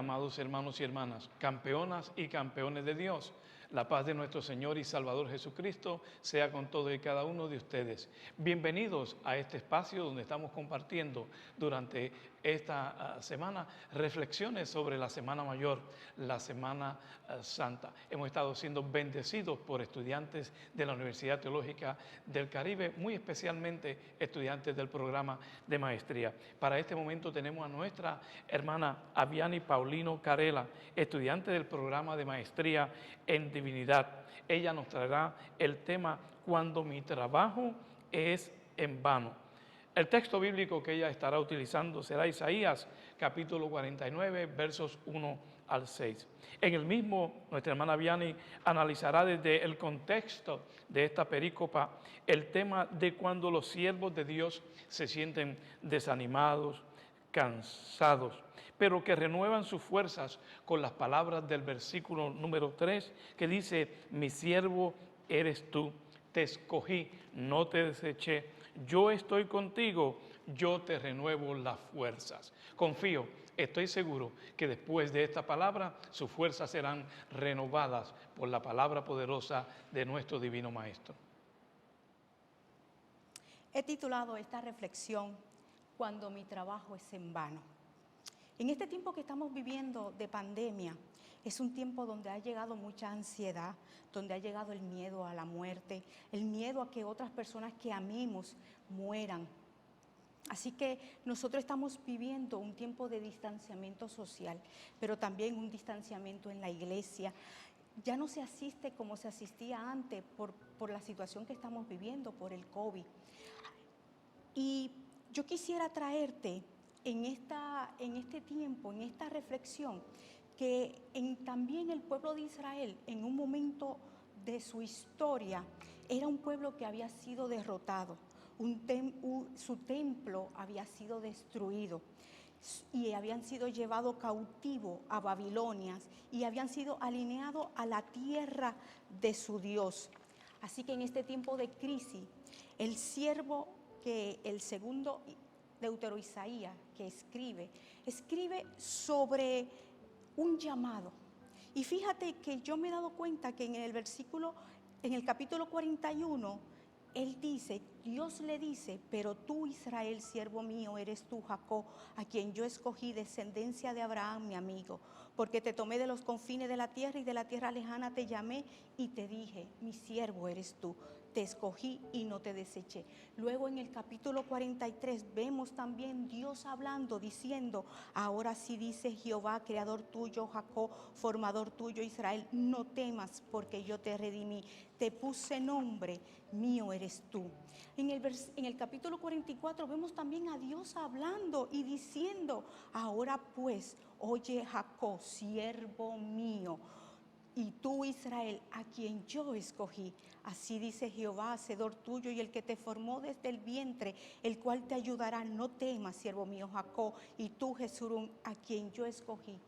amados hermanos y hermanas, campeonas y campeones de Dios. La paz de nuestro Señor y Salvador Jesucristo sea con todos y cada uno de ustedes. Bienvenidos a este espacio donde estamos compartiendo durante esta semana reflexiones sobre la Semana Mayor, la Semana Santa. Hemos estado siendo bendecidos por estudiantes de la Universidad Teológica del Caribe, muy especialmente estudiantes del programa de maestría. Para este momento tenemos a nuestra hermana Aviani Paulino Carela, estudiante del programa de maestría en Divinidad. Ella nos traerá el tema "Cuando mi trabajo es en vano". El texto bíblico que ella estará utilizando será Isaías capítulo 49, versos 1 al 6. En el mismo, nuestra hermana Vianney analizará desde el contexto de esta perícopa el tema de cuando los siervos de Dios se sienten desanimados, cansados, pero que renuevan sus fuerzas con las palabras del versículo número 3, que dice: mi siervo eres tú, te escogí, no te deseché, yo estoy contigo, yo te renuevo las fuerzas. Confío, estoy seguro que después de esta palabra sus fuerzas serán renovadas por la palabra poderosa de nuestro Divino Maestro. He titulado esta reflexión "Cuando mi trabajo es en vano". En este tiempo que estamos viviendo de pandemia, es un tiempo donde ha llegado mucha ansiedad, donde ha llegado el miedo a la muerte, el miedo a que otras personas que amemos mueran. Así que nosotros estamos viviendo un tiempo de distanciamiento social, pero también un distanciamiento en la iglesia. Ya no se asiste como se asistía antes por la situación que estamos viviendo, por el COVID. Y yo quisiera traerte en este tiempo, en esta reflexión, que también el pueblo de Israel, en un momento de su historia, era un pueblo que había sido derrotado, su templo había sido destruido y habían sido llevados cautivos a Babilonia y habían sido alineados a la tierra de su Dios. Así que en este tiempo de crisis, el siervo que el segundo Deutero Isaías que escribe sobre un llamado. Y fíjate que yo me he dado cuenta que en el capítulo 41, él dice, Dios le dice: pero tú, Israel, siervo mío, eres tú, Jacob, a quien yo escogí, descendencia de Abraham, mi amigo, porque te tomé de los confines de la tierra y de la tierra lejana te llamé y te dije: mi siervo eres tú, te escogí y no te deseché. Luego en el capítulo 43 vemos también Dios hablando, diciendo: ahora sí dice Jehová, creador tuyo, Jacob, formador tuyo, Israel, no temas, porque yo te redimí, te puse nombre, mío eres tú. En el capítulo 44 vemos también a Dios hablando y diciendo: ahora pues, oye Jacob, siervo mío, y tú, Israel, a quien yo escogí. Así dice Jehová, hacedor tuyo y el que te formó desde el vientre, el cual te ayudará. No temas, siervo mío, Jacob, y tú, Jesurún, a quien yo escogí.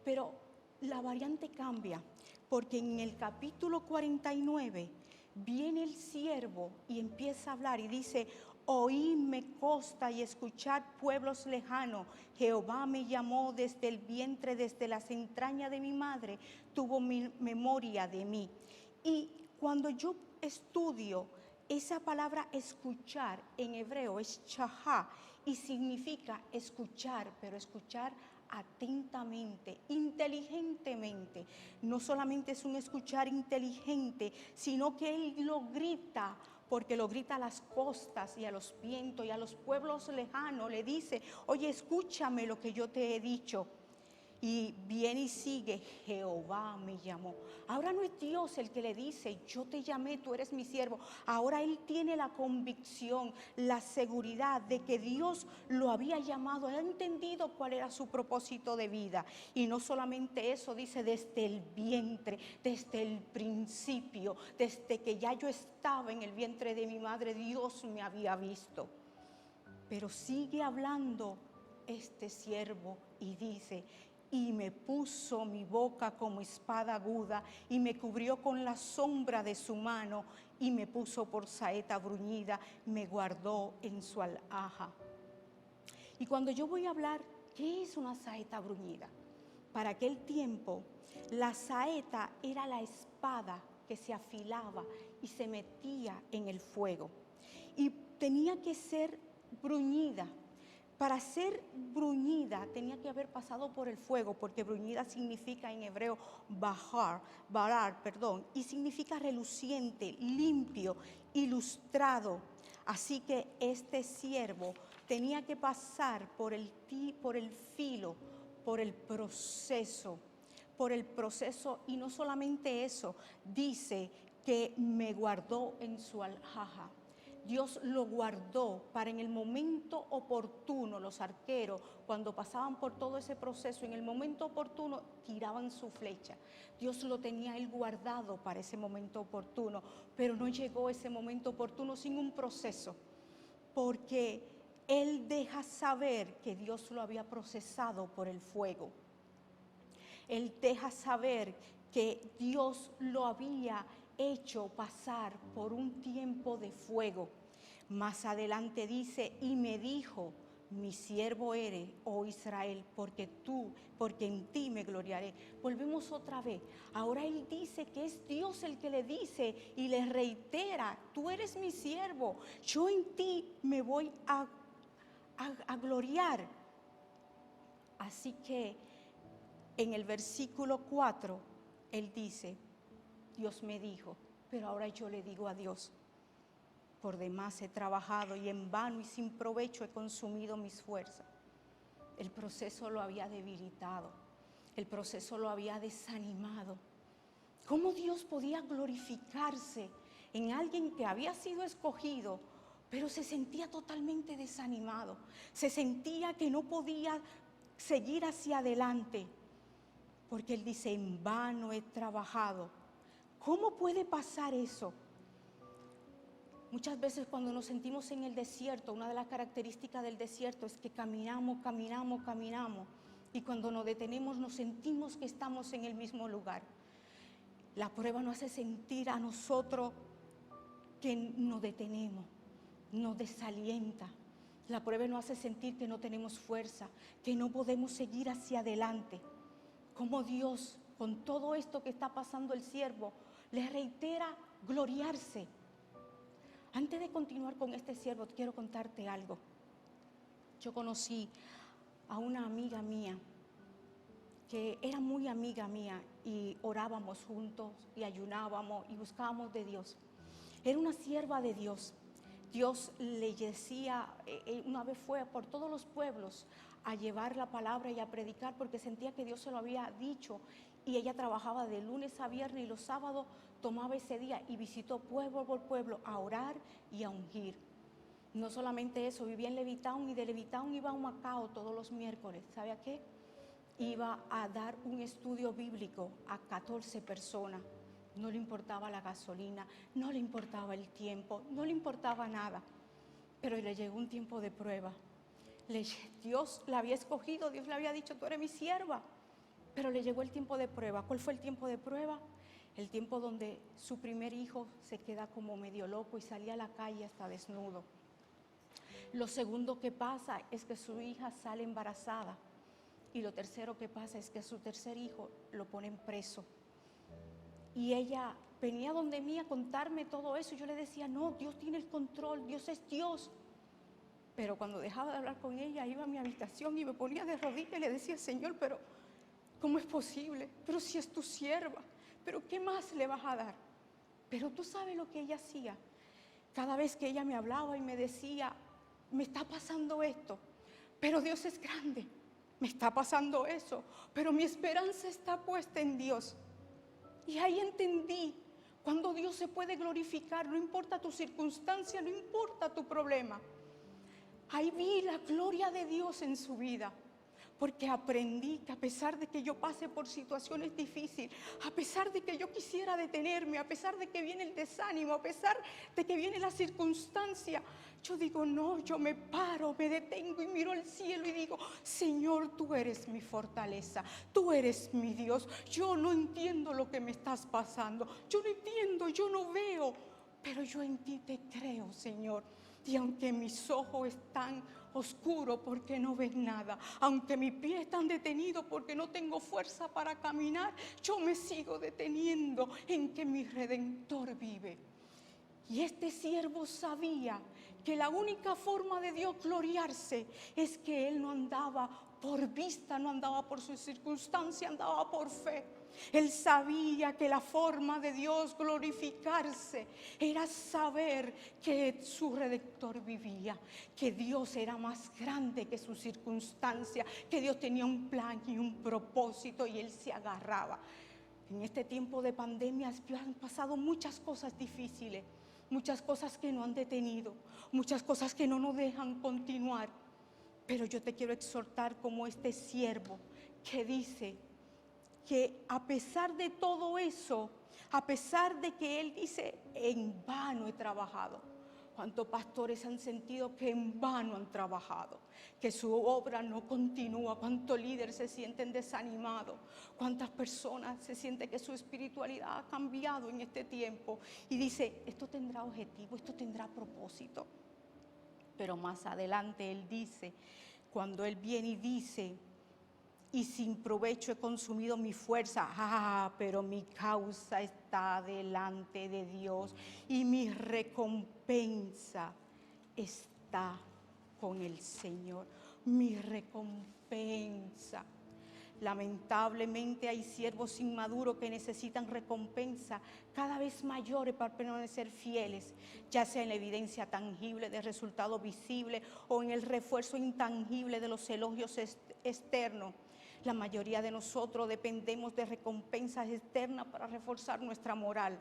Pero la variante cambia, porque en el capítulo 49 viene el siervo y empieza a hablar y dice: oídme costa y escuchad pueblos lejanos. Jehová me llamó desde el vientre, desde las entrañas de mi madre, tuvo memoria de mí. Y cuando yo estudio esa palabra escuchar en hebreo es shahá y significa escuchar, pero escuchar atentamente, inteligentemente. No solamente es un escuchar inteligente, sino que él lo grita, porque lo grita a las costas y a los vientos y a los pueblos lejanos. Le dice: oye, escúchame lo que yo te he dicho. Y viene y sigue: Jehová me llamó. Ahora no es Dios el que le dice: yo te llamé, tú eres mi siervo. Ahora él tiene la convicción, la seguridad de que Dios lo había llamado. Él ha entendido cuál era su propósito de vida. Y no solamente eso, dice: desde el vientre, desde el principio, desde que ya yo estaba en el vientre de mi madre, Dios me había visto. Pero sigue hablando este siervo y dice: y me puso mi boca como espada aguda, y me cubrió con la sombra de su mano, y me puso por saeta bruñida, me guardó en su alhaja. Y cuando yo voy a hablar, ¿qué es una saeta bruñida? para aquel tiempo, la saeta era la espada que se afilaba y se metía en el fuego. Y tenía que ser bruñida. Para ser bruñida tenía que haber pasado por el fuego, porque bruñida significa en hebreo barar, y significa reluciente, limpio, ilustrado. Así que este siervo tenía que pasar por el filo, por el proceso, y no solamente eso, dice que me guardó en su alhaja. Dios lo guardó para en el momento oportuno. Los arqueros, cuando pasaban por todo ese proceso, en el momento oportuno tiraban su flecha. Dios lo tenía él guardado para ese momento oportuno, pero no llegó ese momento oportuno sin un proceso, porque él deja saber que Dios lo había procesado por el fuego. Él deja saber que Dios lo había hecho pasar por un tiempo de fuego. Más adelante dice, y me dijo, mi siervo eres, oh Israel, porque en ti me gloriaré. Volvemos otra vez. Ahora él dice que es Dios el que le dice y le reitera, tú eres mi siervo, yo en ti me voy a gloriar. Así que en el versículo 4, él dice, Dios me dijo, pero ahora yo le digo a Dios, por demás he trabajado y en vano y sin provecho he consumido mis fuerzas. El proceso lo había debilitado, el proceso lo había desanimado. ¿Cómo Dios podía glorificarse en alguien que había sido escogido, pero se sentía totalmente desanimado? Se sentía que no podía seguir hacia adelante, porque él dice, en vano he trabajado. ¿Cómo puede pasar eso? Muchas veces cuando nos sentimos en el desierto, una de las características del desierto es que caminamos, y cuando nos detenemos nos sentimos que estamos en el mismo lugar. La prueba nos hace sentir a nosotros que nos detenemos, nos desalienta. La prueba nos hace sentir que no tenemos fuerza, que no podemos seguir hacia adelante. Como Dios, con todo esto que está pasando el siervo, le reitera gloriarse. Antes de continuar con este siervo, quiero contarte algo. Yo conocí a una amiga mía, que era muy amiga mía, y orábamos juntos, y ayunábamos, y buscábamos de Dios. Era una sierva de Dios. Dios le decía, una vez fue por todos los pueblos a llevar la palabra y a predicar, porque sentía que Dios se lo había dicho, y ella trabajaba de lunes a viernes, y los sábados tomaba ese día y visitó pueblo por pueblo a orar y a ungir. No solamente eso, vivía en Levitown, y de Levitown iba a Humacao todos los miércoles. ¿Sabe a qué? Iba a dar un estudio bíblico a 14 personas. No le importaba la gasolina, no le importaba el tiempo, no le importaba nada. Pero le llegó un tiempo de prueba. Dios la había escogido, Dios le había dicho, tú eres mi sierva. Pero le llegó el tiempo de prueba. ¿Cuál fue el tiempo de prueba? El tiempo donde su primer hijo se queda como medio loco y salía a la calle hasta desnudo. Lo segundo que pasa es que su hija sale embarazada. Y lo tercero que pasa es que a su tercer hijo lo ponen preso. Y ella venía donde mí a contarme todo eso. Y yo le decía, no, Dios tiene el control, Dios es Dios. Pero cuando dejaba de hablar con ella, iba a mi habitación y me ponía de rodillas y le decía, Señor, pero ¿cómo es posible? Pero si es tu sierva, ¿pero qué más le vas a dar? Pero tú sabes lo que ella hacía. Cada vez que ella me hablaba y me decía, me está pasando esto, pero Dios es grande, me está pasando eso, pero mi esperanza está puesta en Dios. Y ahí entendí, cuando Dios se puede glorificar, no importa tu circunstancia, no importa tu problema. Ahí vi la gloria de Dios en su vida. Porque aprendí que a pesar de que yo pase por situaciones difíciles, a pesar de que yo quisiera detenerme, a pesar de que viene el desánimo, a pesar de que viene la circunstancia, yo digo, no, yo me paro, me detengo y miro al cielo y digo, Señor, tú eres mi fortaleza, tú eres mi Dios. Yo no entiendo lo que me estás pasando, yo no entiendo, yo no veo, pero yo en ti te creo, Señor. Y aunque mis ojos están oscuros porque no ves nada, aunque mis pies están detenidos porque no tengo fuerza para caminar, yo me sigo deteniendo en que mi Redentor vive. Y este siervo sabía que la única forma de Dios gloriarse es que él no andaba por vista, no andaba por su circunstancia, andaba por fe. Él sabía que la forma de Dios glorificarse era saber que su Redentor vivía, que Dios era más grande que su circunstancia, que Dios tenía un plan y un propósito y él se agarraba. En este tiempo de pandemia han pasado muchas cosas difíciles, muchas cosas que no han detenido, muchas cosas que no nos dejan continuar. Pero yo te quiero exhortar como este siervo que dice que a pesar de todo eso, a pesar de que él dice, en vano he trabajado. ¿Cuántos pastores han sentido que en vano han trabajado? Que su obra no continúa. ¿Cuántos líderes se sienten desanimados? ¿Cuántas personas se sienten que su espiritualidad ha cambiado en este tiempo? Y dice, esto tendrá objetivo, esto tendrá propósito. Pero más adelante él dice, cuando él viene y dice, y sin provecho he consumido mi fuerza, pero mi causa está delante de Dios y mi recompensa está con el Señor. Mi recompensa. Lamentablemente hay siervos inmaduros que necesitan recompensa cada vez mayores para permanecer fieles, ya sea en la evidencia tangible de resultados visibles o en el refuerzo intangible de los elogios externos. La mayoría de nosotros dependemos de recompensas externas para reforzar nuestra moral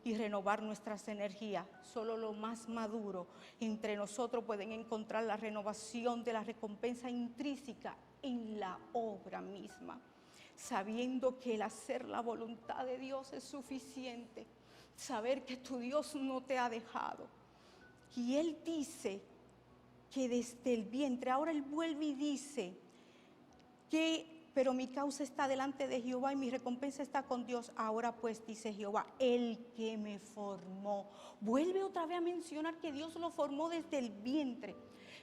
y renovar nuestras energías. Solo los más maduros entre nosotros pueden encontrar la renovación de la recompensa intrínseca en la obra misma, sabiendo que el hacer la voluntad de Dios es suficiente, saber que tu Dios no te ha dejado. Y él dice que desde el vientre, ahora él vuelve y dice que, pero mi causa está delante de Jehová y mi recompensa está con Dios. Ahora pues, dice Jehová, el que me formó. Vuelve otra vez a mencionar que Dios lo formó desde el vientre.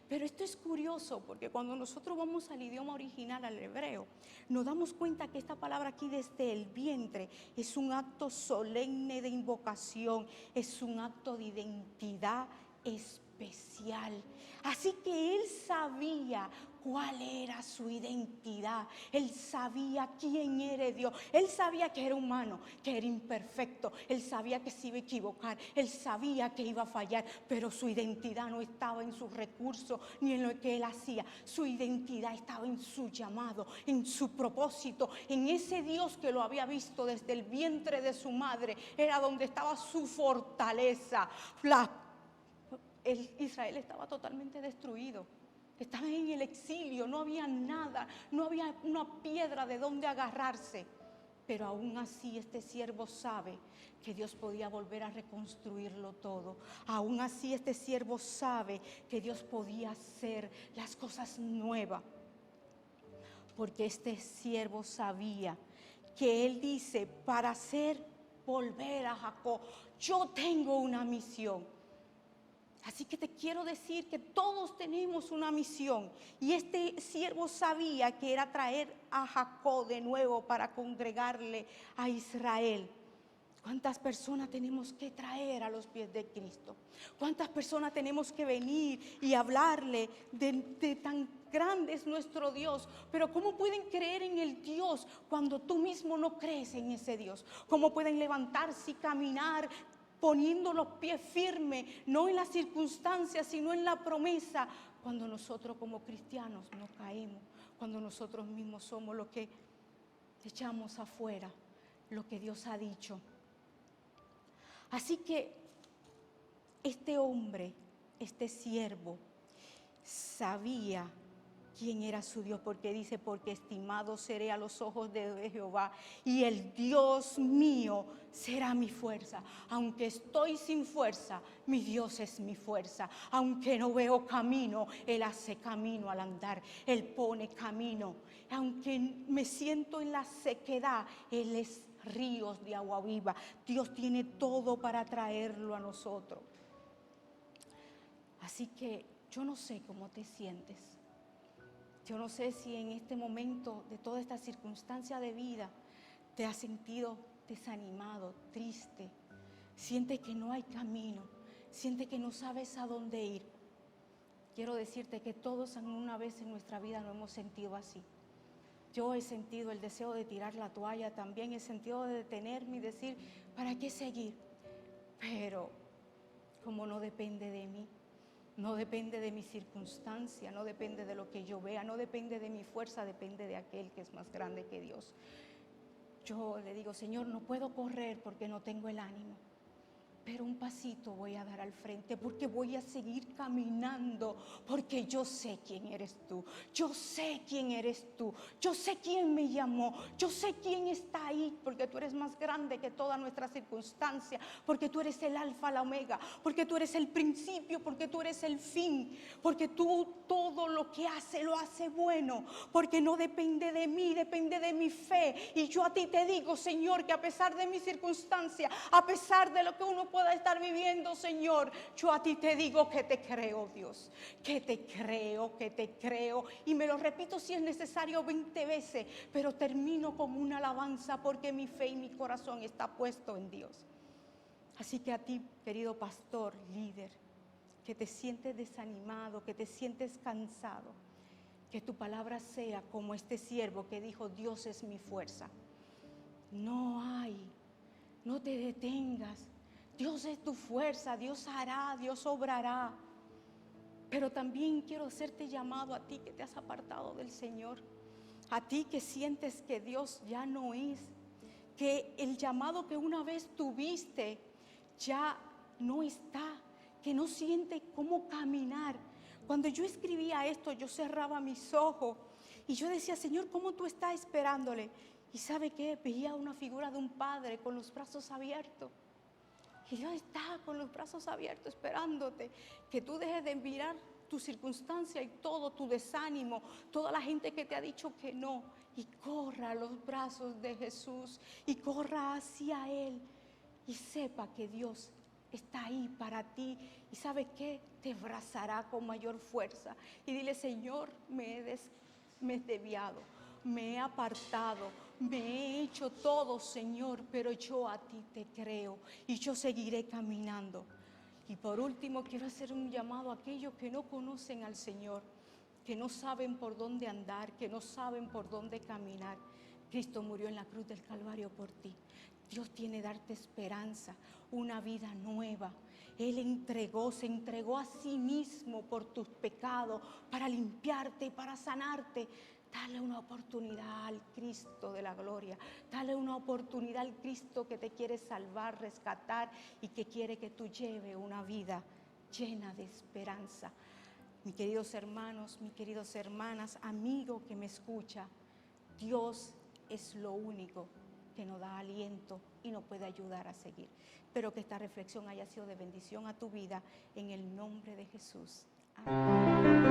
Pero esto es curioso porque cuando nosotros vamos al idioma original, al hebreo, nos damos cuenta que esta palabra aquí desde el vientre es un acto solemne de invocación, es un acto de identidad especial. Así que él sabía cuál era su identidad, él sabía quién era Dios, él sabía que era humano, que era imperfecto, él sabía que se iba a equivocar, él sabía que iba a fallar, pero su identidad no estaba en sus recursos ni en lo que él hacía, su identidad estaba en su llamado, en su propósito, en ese Dios que lo había visto desde el vientre de su madre, era donde estaba su fortaleza. Israel estaba totalmente destruido. Estaban en el exilio, no había nada, no había una piedra de donde agarrarse. Pero aún así este siervo sabe que Dios podía volver a reconstruirlo todo. Aún así este siervo sabe que Dios podía hacer las cosas nuevas. Porque este siervo sabía que él dice, para hacer volver a Jacob, yo tengo una misión. Así que te quiero decir que todos tenemos una misión y este siervo sabía que era traer a Jacob de nuevo para congregarle a Israel. ¿Cuántas personas tenemos que traer a los pies de Cristo? ¿Cuántas personas tenemos que venir y hablarle de tan grande es nuestro Dios? Pero ¿cómo pueden creer en el Dios cuando tú mismo no crees en ese Dios? ¿Cómo pueden levantarse y caminar poniendo los pies firmes, no en las circunstancias, sino en la promesa, cuando nosotros como cristianos no caemos, cuando nosotros mismos somos los que echamos afuera lo que Dios ha dicho? Así que este hombre, este siervo, sabía quién era su Dios, porque dice, porque estimado seré a los ojos de Jehová y el Dios mío será mi fuerza. Aunque estoy sin fuerza, mi Dios es mi fuerza. Aunque no veo camino, Él hace camino al andar, Él pone camino. Aunque me siento en la sequedad, Él es ríos de agua viva. Dios tiene todo para traerlo a nosotros. Así que yo no sé cómo te sientes. Yo no sé si en este momento de toda esta circunstancia de vida te has sentido desanimado, triste, sientes que no hay camino, sientes que no sabes a dónde ir. Quiero decirte que todos una vez en nuestra vida nos hemos sentido así. Yo he sentido el deseo de tirar la toalla, también he sentido de detenerme y decir, ¿para qué seguir? Pero como no depende de mí, no depende de mi circunstancia, no depende de lo que yo vea, no depende de mi fuerza, depende de aquel que es más grande que Dios. Yo le digo, Señor, no puedo correr porque no tengo el ánimo, pero un pasito voy a dar al frente porque voy a seguir caminando, porque yo sé quién eres tú, yo sé quién eres tú, yo sé quién me llamó, yo sé quién está ahí, porque tú eres más grande que toda nuestra circunstancia, porque tú eres el alfa, la omega, porque tú eres el principio, porque tú eres el fin, porque tú todo lo que hace lo hace bueno, porque no depende de mí, depende de mi fe. Y yo a ti te digo, Señor, que a pesar de mi circunstancia, a pesar de lo que uno pueda estar viviendo, Señor, yo a ti te digo que te creo, Dios, que te creo, y me lo repito si es necesario 20 veces, pero termino con una alabanza porque mi fe y mi corazón está puesto en Dios. Así que a ti, querido pastor, líder, que te sientes desanimado, que te sientes cansado, que tu palabra sea como este siervo que dijo, Dios es mi fuerza. No te detengas. Dios es tu fuerza, Dios hará, Dios obrará. Pero también quiero hacerte llamado a ti que te has apartado del Señor, a ti que sientes que Dios ya no es, que el llamado que una vez tuviste ya no está, que no sientes cómo caminar. Cuando yo escribía esto, yo cerraba mis ojos y yo decía, Señor, ¿cómo tú estás esperándole? Y ¿sabe qué? Veía una figura de un padre con los brazos abiertos. Y Dios está con los brazos abiertos esperándote, que tú dejes de mirar tu circunstancia y todo tu desánimo, toda la gente que te ha dicho que no, y corra a los brazos de Jesús y corra hacia Él y sepa que Dios está ahí para ti. Y ¿sabe qué? Te abrazará con mayor fuerza y dile, Señor, me he desviado, me he apartado, me he hecho todo, Señor, pero yo a ti te creo y yo seguiré caminando. Y por último, quiero hacer un llamado a aquellos que no conocen al Señor, que no saben por dónde andar, que no saben por dónde caminar. Cristo murió en la cruz del Calvario por ti. Dios tiene darte esperanza, una vida nueva. Él se entregó a sí mismo por tus pecados, para limpiarte y para sanarte. Dale una oportunidad al Cristo de la gloria. Dale una oportunidad al Cristo que te quiere salvar, rescatar y que quiere que tú lleves una vida llena de esperanza. Mis queridos hermanos, mis queridas hermanas, amigo que me escucha, Dios es lo único que nos da aliento y nos puede ayudar a seguir. Espero que esta reflexión haya sido de bendición a tu vida en el nombre de Jesús. Amén.